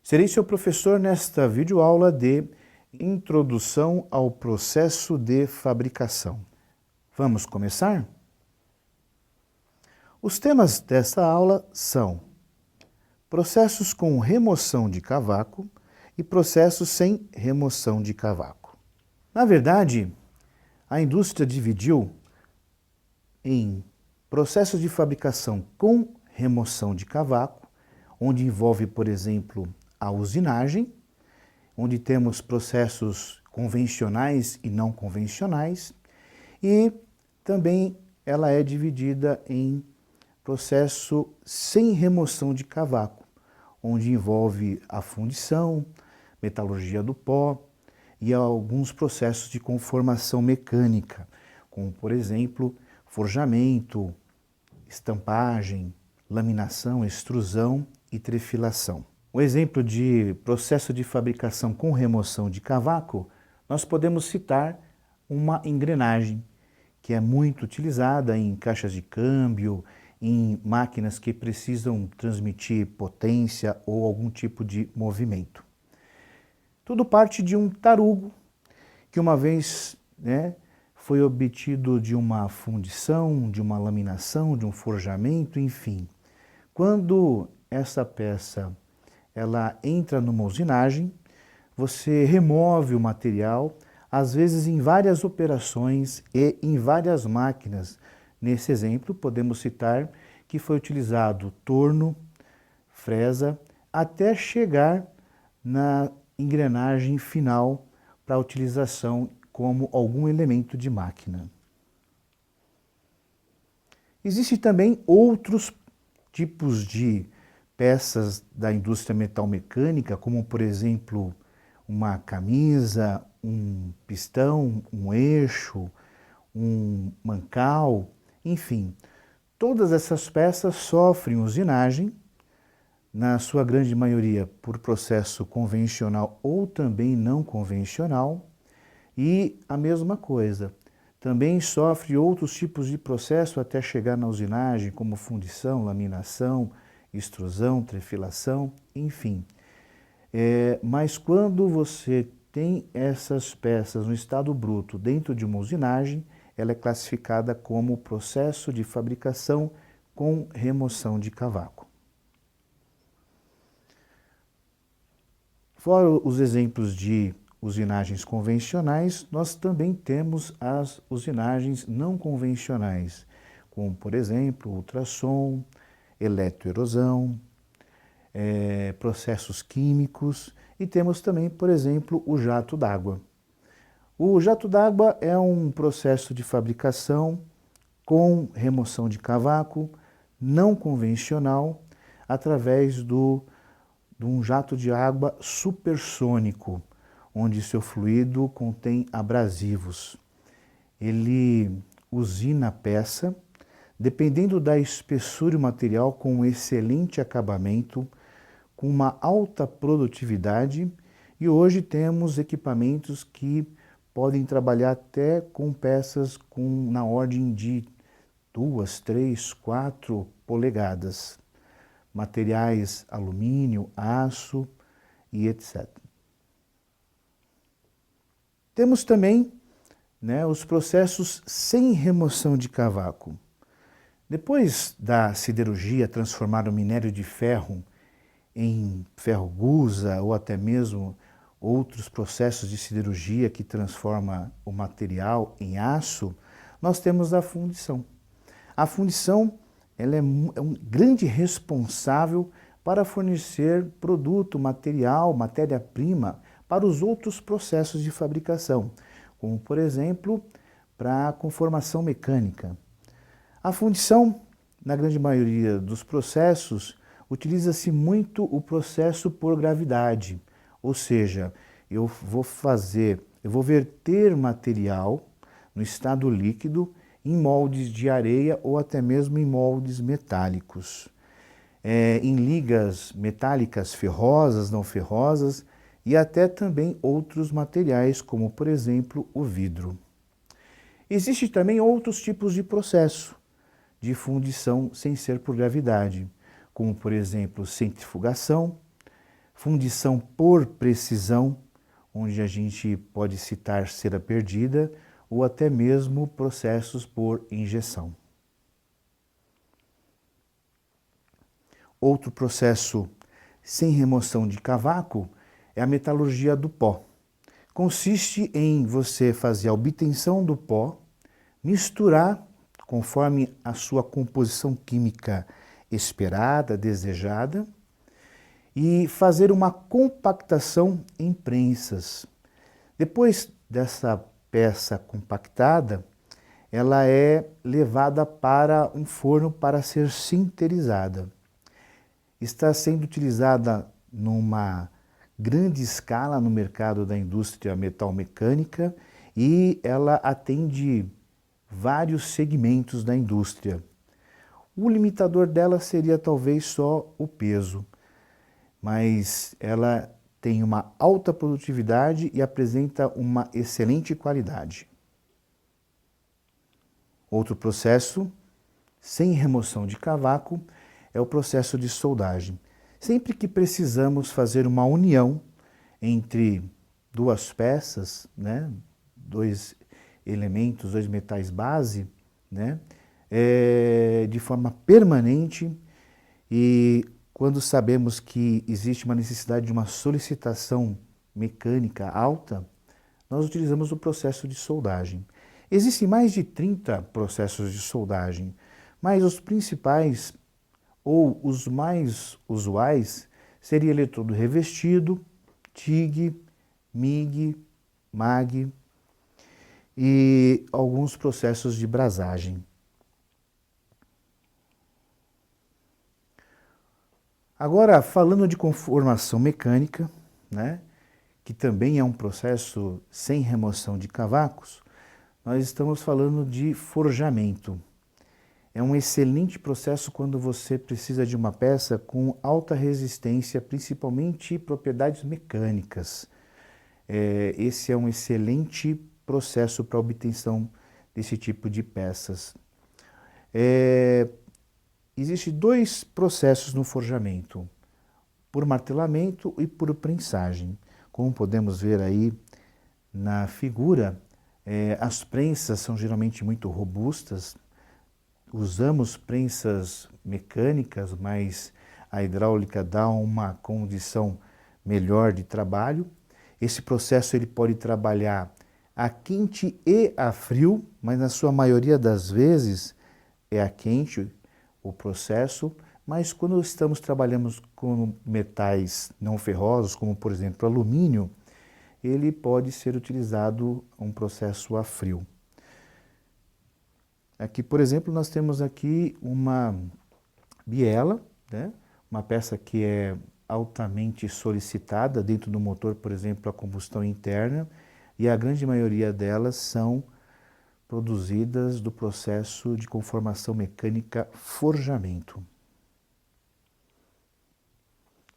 Serei seu professor nesta videoaula de Introdução ao Processo de Fabricação. Vamos começar? Os temas desta aula são processos com remoção de cavaco e processos sem remoção de cavaco. Na verdade, a indústria dividiu em processos de fabricação com remoção de cavaco, onde envolve, por exemplo, a usinagem, onde temos processos convencionais e não convencionais, e também ela é dividida em processo sem remoção de cavaco, onde envolve a fundição, metalurgia do pó e alguns processos de conformação mecânica, como, por exemplo, forjamento, estampagem, laminação, extrusão e trefilação. Um exemplo de processo de fabricação com remoção de cavaco, nós podemos citar uma engrenagem, que é muito utilizada em caixas de câmbio, em máquinas que precisam transmitir potência ou algum tipo de movimento. Tudo parte de um tarugo, que uma vez foi obtido de uma fundição, de uma laminação, de um forjamento, enfim. Quando essa peça ela entra numa usinagem, você remove o material, às vezes em várias operações e em várias máquinas. Nesse exemplo, podemos citar que foi utilizado torno, fresa, até chegar na engrenagem final para utilização como algum elemento de máquina. Existem também outros tipos de peças da indústria metalmecânica, como por exemplo uma camisa, um pistão, um eixo, um mancal, enfim. Todas essas peças sofrem usinagem, na sua grande maioria por processo convencional ou também não convencional, e a mesma coisa, também sofre outros tipos de processo até chegar na usinagem, como fundição, laminação, extrusão, trefilação, enfim. Mas quando você tem essas peças no estado bruto dentro de uma usinagem, ela é classificada como processo de fabricação com remoção de cavaco. Fora os exemplos de usinagens convencionais, nós também temos as usinagens não convencionais, como por exemplo ultrassom, eletroerosão, processos químicos, e temos também, por exemplo, o jato d'água. O jato d'água é um processo de fabricação com remoção de cavaco não convencional através de um jato de água supersônico, onde seu fluido contém abrasivos. Ele usina a peça, dependendo da espessura e material, com um excelente acabamento, com uma alta produtividade, e hoje temos equipamentos que podem trabalhar até com peças na ordem de 2, 3, 4 polegadas. Materiais alumínio, aço e etc. Temos também os processos sem remoção de cavaco. Depois da siderurgia transformar o minério de ferro em ferro-gusa ou até mesmo outros processos de siderurgia que transforma o material em aço, nós temos a fundição. A fundição ela é um grande responsável para fornecer produto, material, matéria-prima para os outros processos de fabricação, como por exemplo, para a conformação mecânica. A fundição, na grande maioria dos processos, utiliza-se muito o processo por gravidade, ou seja, eu vou verter material no estado líquido em moldes de areia ou até mesmo em moldes metálicos, em ligas metálicas ferrosas, não ferrosas e até também outros materiais, como por exemplo o vidro. Existem também outros tipos de processo de fundição sem ser por gravidade, como por exemplo centrifugação, fundição por precisão, onde a gente pode citar cera perdida, ou até mesmo processos por injeção. Outro processo sem remoção de cavaco é a metalurgia do pó. Consiste em você fazer a obtenção do pó, misturar conforme a sua composição química esperada, desejada, e fazer uma compactação em prensas. Depois dessa peça compactada, ela é levada para um forno para ser sinterizada. Está sendo utilizada numa grande escala no mercado da indústria metalmecânica e ela atende vários segmentos da indústria. O limitador dela seria talvez só o peso, mas ela tem uma alta produtividade e apresenta uma excelente qualidade. Outro processo, sem remoção de cavaco, é o processo de soldagem. Sempre que precisamos fazer uma união entre duas peças, né, dois elementos, dois metais base, né, de forma permanente, e quando sabemos que existe uma necessidade de uma solicitação mecânica alta, nós utilizamos o processo de soldagem. Existem mais de 30 processos de soldagem, mas os principais ou os mais usuais seria eletrodo revestido, TIG, MIG, MAG e alguns processos de brasagem. Agora, falando de conformação mecânica, né, que também é um processo sem remoção de cavacos, nós estamos falando de forjamento. É um excelente processo quando você precisa de uma peça com alta resistência, principalmente propriedades mecânicas. Esse é um excelente processo para a obtenção desse tipo de peças. Existem dois processos no forjamento, por martelamento e por prensagem. Como podemos ver aí na figura, as prensas são geralmente muito robustas. Usamos prensas mecânicas, mas a hidráulica dá uma condição melhor de trabalho. Esse processo ele pode trabalhar a quente e a frio, mas na sua maioria das vezes é a quente o processo, mas quando trabalhando com metais não ferrosos, como por exemplo alumínio, ele pode ser utilizado um processo a frio. Aqui, por exemplo, nós temos aqui uma biela, né? Uma peça que é altamente solicitada dentro do motor, por exemplo, a combustão interna, e a grande maioria delas são produzidas do processo de conformação mecânica forjamento.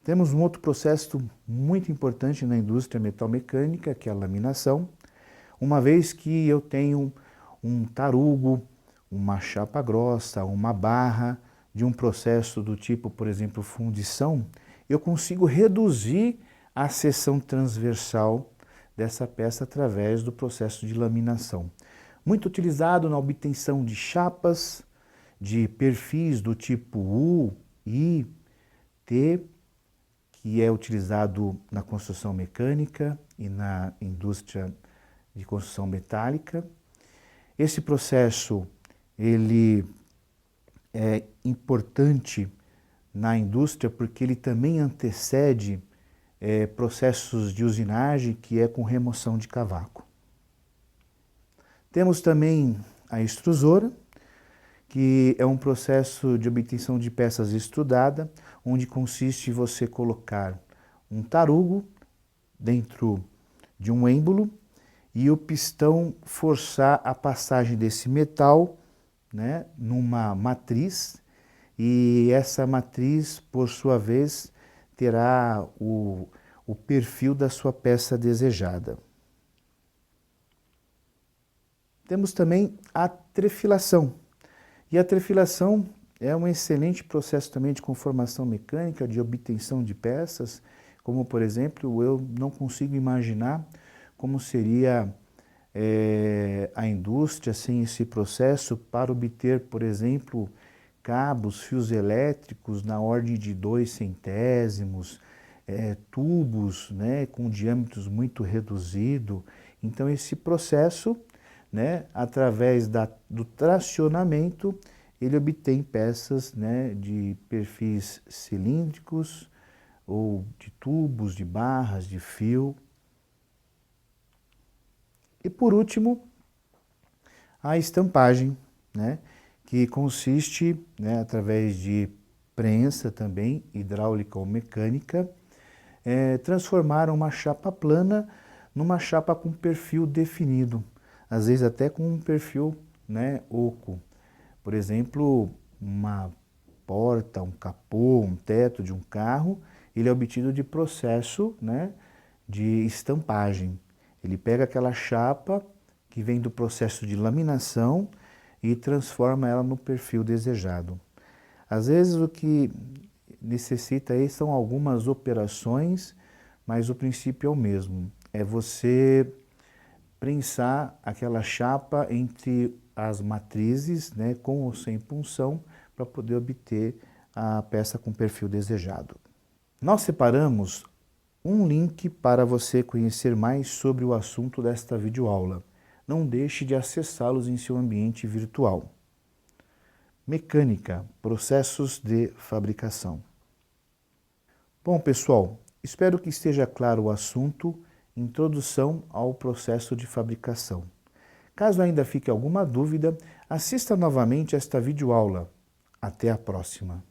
Temos um outro processo muito importante na indústria metalmecânica, que é a laminação. Uma vez que eu tenho um tarugo, uma chapa grossa, uma barra de um processo do tipo, por exemplo, fundição, eu consigo reduzir a seção transversal dessa peça através do processo de laminação. Muito utilizado na obtenção de chapas, de perfis do tipo U, I, T, que é utilizado na construção mecânica e na indústria de construção metálica. Esse processo ele é importante na indústria porque ele também antecede processos de usinagem, que é com remoção de cavaco. Temos também a extrusora, que é um processo de obtenção de peças extrudada, onde consiste em você colocar um tarugo dentro de um êmbolo e o pistão forçar a passagem desse metal, né, numa matriz, e essa matriz, por sua vez, terá o perfil da sua peça desejada. Temos também a trefilação. E a trefilação é um excelente processo também de conformação mecânica, de obtenção de peças, como, por exemplo, eu não consigo imaginar como seria a indústria sem esse processo para obter, por exemplo, cabos, fios elétricos na ordem de 2 centésimos, tubos, né, com diâmetros muito reduzido. Então esse processo, né, através do tracionamento, ele obtém peças, né, de perfis cilíndricos ou de tubos, de barras, de fio. E por último, a estampagem, né, que consiste, né, através de prensa também, hidráulica ou mecânica, transformar uma chapa plana numa chapa com perfil definido, às vezes até com um perfil, né, oco. Por exemplo, uma porta, um capô, um teto de um carro, ele é obtido de processo, né, de estampagem. Ele pega aquela chapa que vem do processo de laminação e transforma ela no perfil desejado. Às vezes o que necessita aí são algumas operações, mas o princípio é o mesmo. É você prensar aquela chapa entre as matrizes, né, com ou sem punção, para poder obter a peça com perfil desejado. Nós separamos um link para você conhecer mais sobre o assunto desta videoaula. Não deixe de acessá-los em seu ambiente virtual. Mecânica, processos de fabricação. Bom, pessoal, espero que esteja claro o assunto, introdução ao processo de fabricação. Caso ainda fique alguma dúvida, assista novamente esta videoaula. Até a próxima!